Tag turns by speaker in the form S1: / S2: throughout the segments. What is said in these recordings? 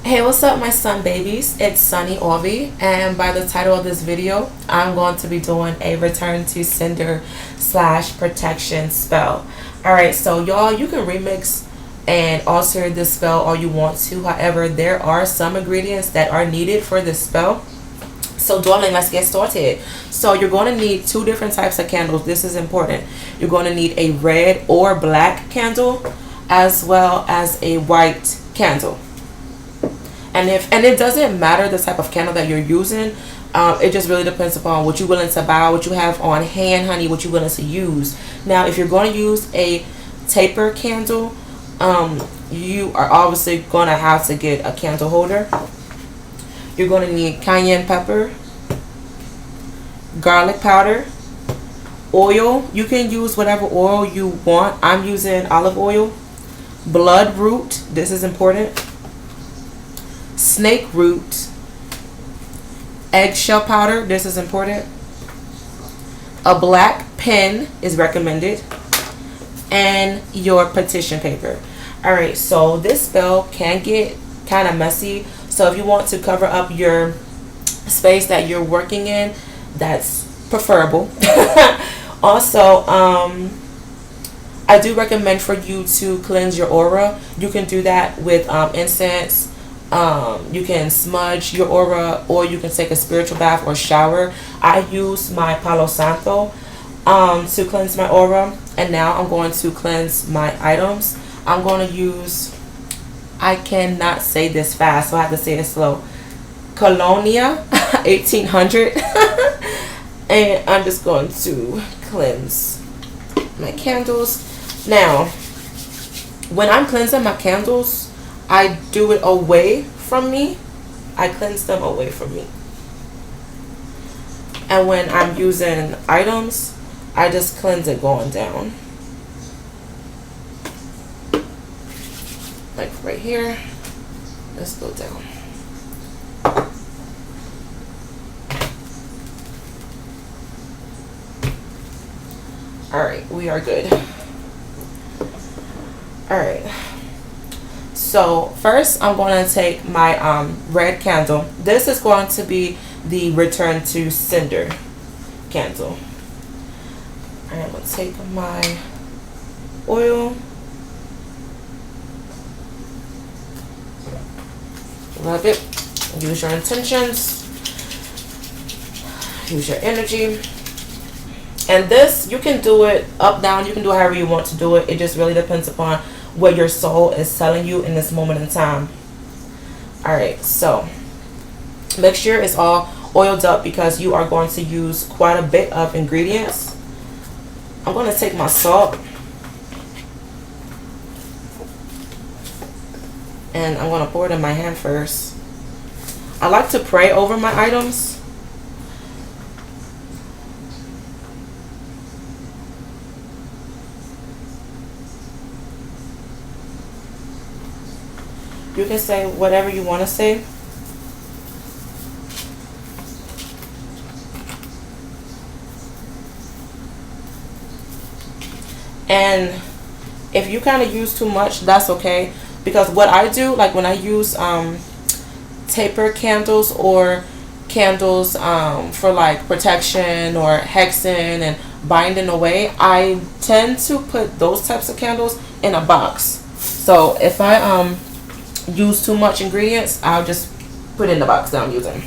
S1: Hey, what's up, my sun babies? It's Sunny Orby, and by the title of this video, I'm going to be doing a return to sender slash protection spell. Alright, so y'all, you can remix and alter this spell all you want to. However, there are some ingredients that are needed for this spell. So darling, let's get started. So you're going to need two different types of candles. This is important. You're going to need a red or black candle as well as a white candle. And it doesn't matter the type of candle that you're using. It just really depends upon what you're willing to buy, what you have on hand, honey, what you're willing to use. Now, if you're going to use a taper candle, you are obviously going to have to get a candle holder. You're going to need cayenne pepper, garlic powder, oil. You can use whatever oil you want. I'm using olive oil, blood root. This is important. Snake root, eggshell powder, this is important. A black pen is recommended, and your petition paper. Alright, so this spell can get kind of messy, so if you want to cover up your space that you're working in, that's preferable. Also, I do recommend for you to cleanse your aura. You can do that with incense. You can smudge your aura, or you can take a spiritual bath or shower. I use my Palo Santo to cleanse my aura, and now I'm going to cleanse my items. I'm going to use, I cannot say this fast, so I have to say it slow, Colonia 1800. And I'm just going to cleanse my candles. Now, when I'm cleansing my candles, I do it away from me. I cleanse them away from me. And when I'm using items, I just cleanse it going down. Like right here. Let's go down. Alright, we are good. Alright. So first I'm going to take my red candle. This is going to be the return to sender candle. I'm going to take my oil. Rub it. Use your intentions. Use your energy. And this, you can do it up, down. You can do it however you want to do it. It just really depends upon what your soul is telling you in this moment in time. Alright, so make sure it's all oiled up because you are going to use quite a bit of ingredients. I'm going to take my salt and I'm going to pour it in my hand first. I like to pray over my items. You can say whatever you want to say. And if you kind of use too much, that's okay. Because what I do, like when I use taper candles or candles for like protection or hexing and binding away, I tend to put those types of candles in a box. So if I use too much ingredients, I'll just put in the box that I'm using.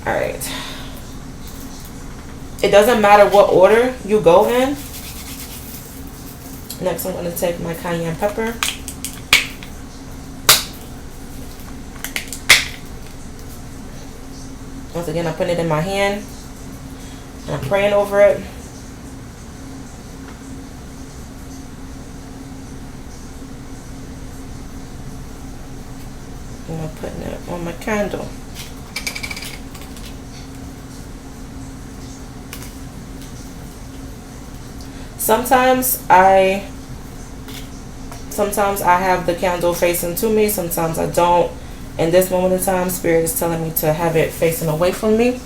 S1: Alright. It doesn't matter what order you go in. Next, I'm going to take my cayenne pepper. Once again, I put it in my hand. And I'm praying over it. And I'm putting it on my candle. Sometimes I have the candle facing to me, sometimes I don't. In this moment in time, Spirit is telling me to have it facing away from me.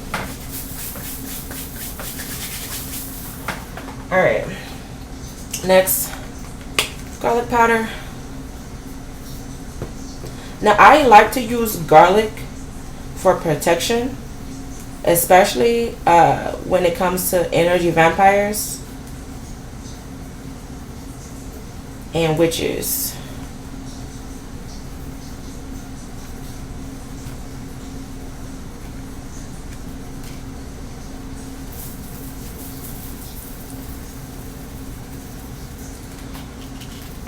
S1: Alright. Next, garlic powder. Now I like to use garlic for protection, especially when it comes to energy vampires and witches.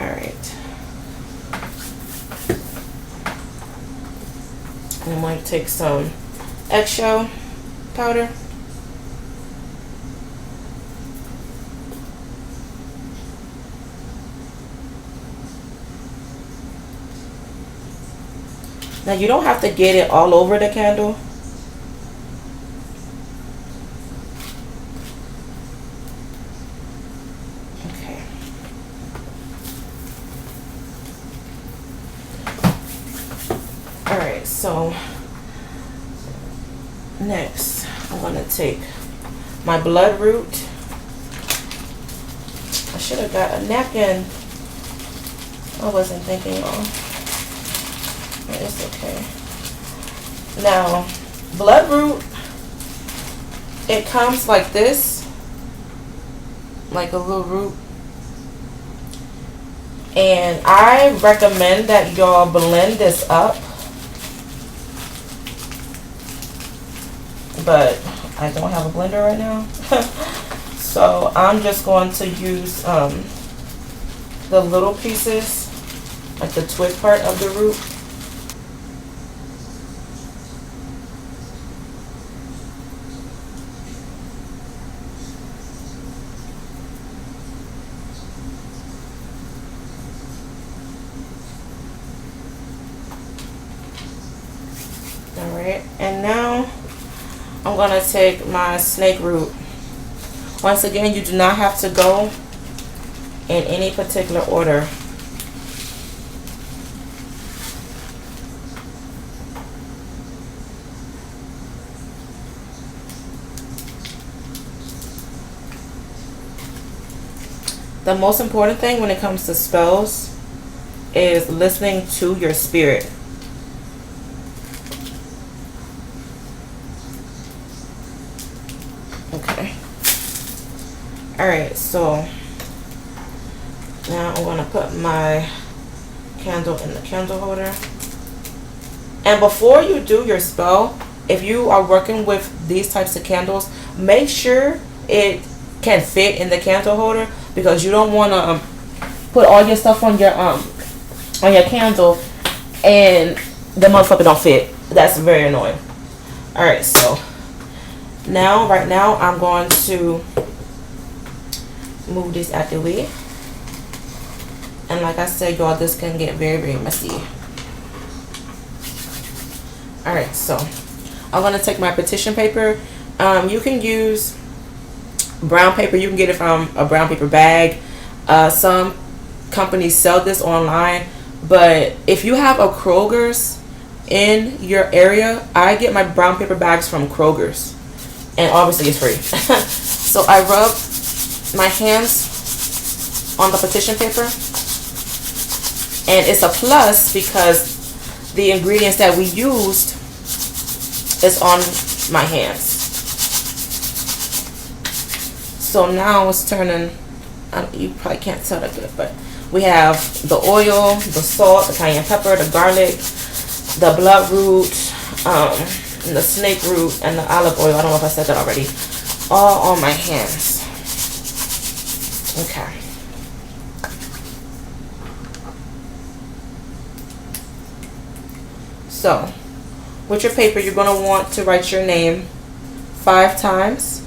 S1: Alright. I'm going to take some eggshell powder. Now you don't have to get it all over the candle. Okay. Alright, so next I'm going to take my blood root. I should have got a napkin. I wasn't thinking of. It's okay. Now, bloodroot, it comes like this, like a little root. And I recommend that y'all blend this up. But I don't have a blender right now. So I'm just going to use the little pieces, like the twig part of the root. Alright, and now I'm going to take my snake root. Once again, you do not have to go in any particular order. The most important thing when it comes to spells is listening to your spirit. Okay. Alright, so now I'm going to put my candle in the candle holder. And before you do your spell, if you are working with these types of candles, make sure it can fit in the candle holder, because you don't want to put all your stuff on your candle and the motherfucker don't fit. That's very annoying. Alright, so right now I'm going to move this out the way. And like I said, y'all, this can get very, very messy. Alright, so I'm going to take my petition paper. You can use brown paper. You can get it from a brown paper bag. Some companies sell this online, but if you have a Kroger's in your area, I get my brown paper bags from Kroger's, and obviously it's free. So I rub my hands on the petition paper, and it's a plus because the ingredients that we used is on my hands. So now it's turning, you probably can't tell that good, but we have the oil, the salt, the cayenne pepper, the garlic, the blood root, and the snake root, and the olive oil. I don't know if I said that already. All on my hands. Okay. So, with your paper, you're going to want to write your name 5 times.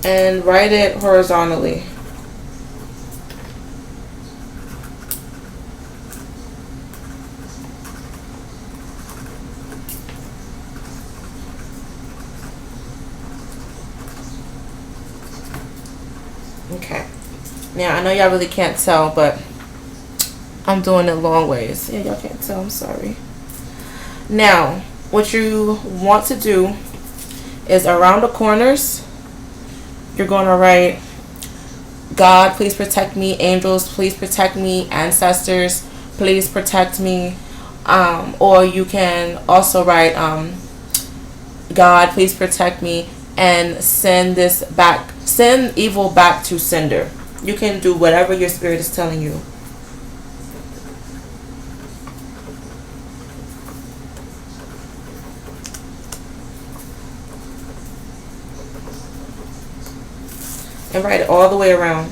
S1: And write it horizontally. Okay. Now I know y'all really can't tell, but I'm doing it long ways. Yeah, y'all can't tell. I'm sorry. Now, what you want to do is around the corners, you're going to write, God, please protect me. Angels, please protect me. Ancestors, please protect me. Or you can also write, God, please protect me, and send evil back to sender. You can do whatever your spirit is telling you. And write it all the way around.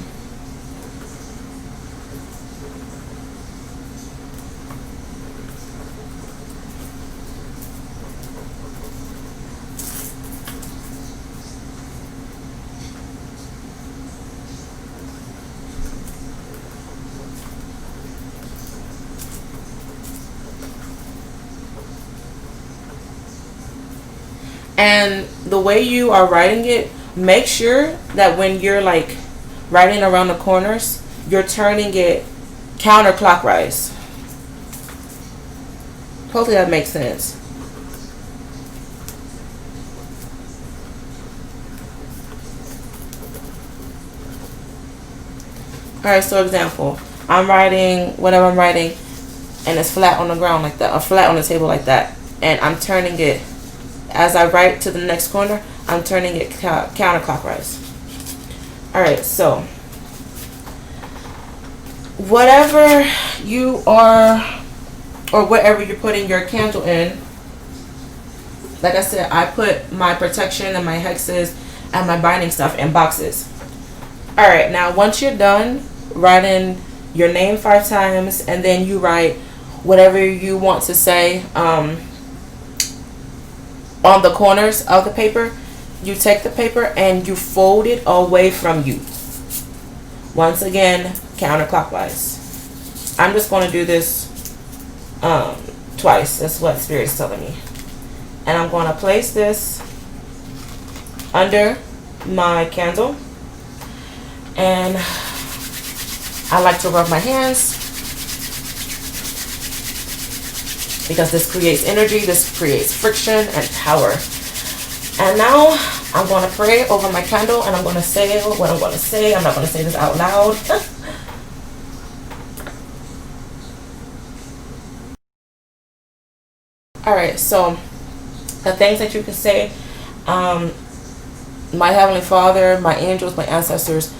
S1: And the way you are writing it, make sure that when you're like writing around the corners, you're turning it counterclockwise. Hopefully that makes sense. Alright, so example, I'm writing whatever I'm writing and it's flat on the ground like that, or flat on the table like that, and I'm turning it, as I write to the next corner, I'm turning it counterclockwise. Alright, so whatever you are, or whatever you're putting your candle in, like I said, I put my protection and my hexes and my binding stuff in boxes. Alright, now once you're done writing your name 5 times, and then you write whatever you want to say on the corners of the paper, you take the paper and you fold it away from you. Once again, counterclockwise. I'm just going to do this twice. That's what Spirit is telling me. And I'm going to place this under my candle. And I like to rub my hands because this creates energy, this creates friction and power. And now I'm going to pray over my candle, and I'm going to say what I'm going to say. I'm not going to say this out loud. Alright, so the things that you can say, my Heavenly Father, my angels, my ancestors,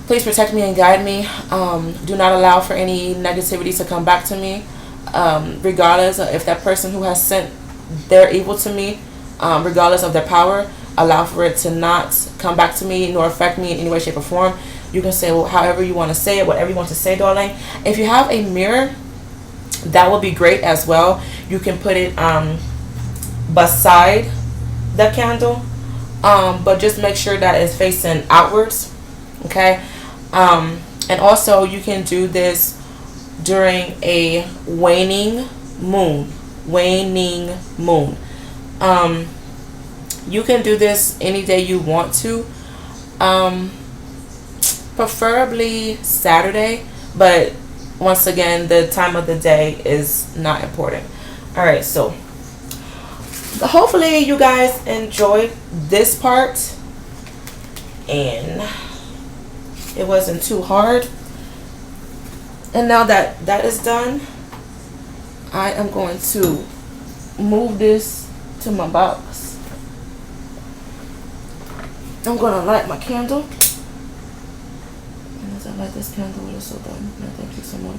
S1: please protect me and guide me. Do not allow for any negativity to come back to me, regardless of if that person who has sent their evil to me, regardless of their power, allow for it to not come back to me nor affect me in any way, shape, or form. You can say however you want to say it, whatever you want to say, darling. If you have a mirror, that would be great as well. You can put it beside the candle, but just make sure that it's facing outwards. Okay. And also you can do this during a waning moon. You can do this any day you want to, preferably Saturday, but once again, the time of the day is not important. Alright, so hopefully you guys enjoyed this part and it wasn't too hard. And now that that is done, I am going to move this to my box. I'm going to light my candle. And as I light this candle, it is so done. No, thank you so much.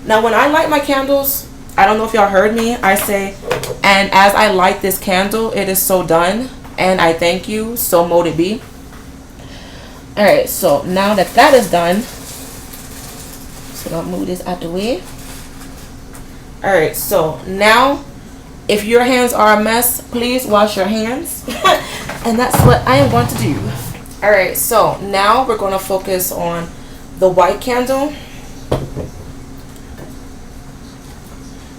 S1: Now, when I light my candles, I don't know if y'all heard me. I say, and as I light this candle, it is so done. And I thank you. So mote it be. Alright, so now that that is done, so I'll move this out the way. Alright, so now, if your hands are a mess, please wash your hands. And that's what I am going to do. Alright, so now we're going to focus on the white candle.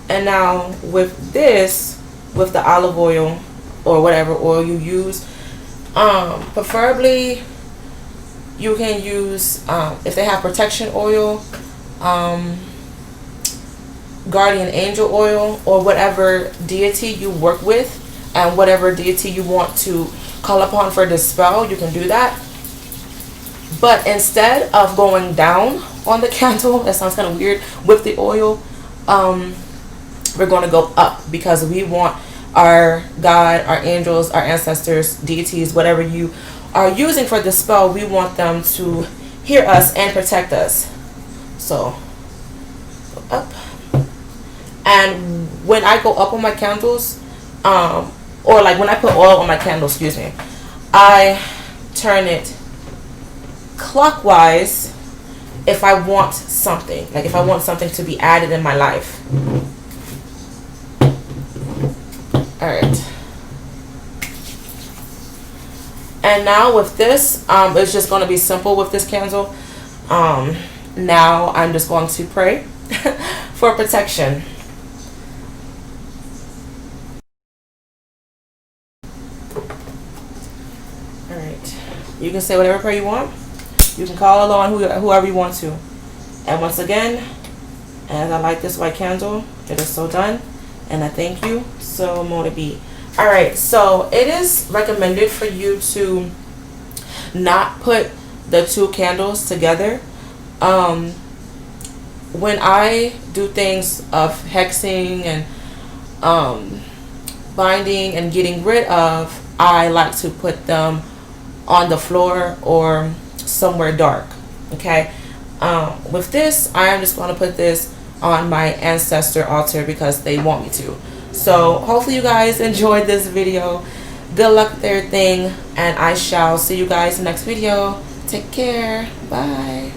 S1: And now with this, with the olive oil or whatever oil you use, preferably you can use, if they have protection oil, guardian angel oil or whatever deity you work with, and whatever deity you want to call upon for this spell, you can do that. But instead of going down on the candle, that sounds kind of weird, with the oil, we're going to go up, because we want our God, our angels, our ancestors, deities, whatever you are using for the spell, we want them to hear us and protect us. So go up. And when I go up on my candles, or like when I put oil on my candles, excuse me, I turn it clockwise if I want something, like if I want something to be added in my life. Alright. And now with this, it's just going to be simple with this candle. Now I'm just going to pray for protection. Alright. You can say whatever prayer you want. You can call on whoever you want to. And once again, as I light this white candle, it is so done. And I thank you. So more to be. Alright, so it is recommended for you to not put the two candles together. When I do things of hexing and binding and getting rid of, I like to put them on the floor or somewhere dark. Okay, with this, I am just going to put this on my ancestor altar because they want me to. So hopefully you guys enjoyed this video. Good luck with everything, and I shall see you guys in the next video. Take care. Bye.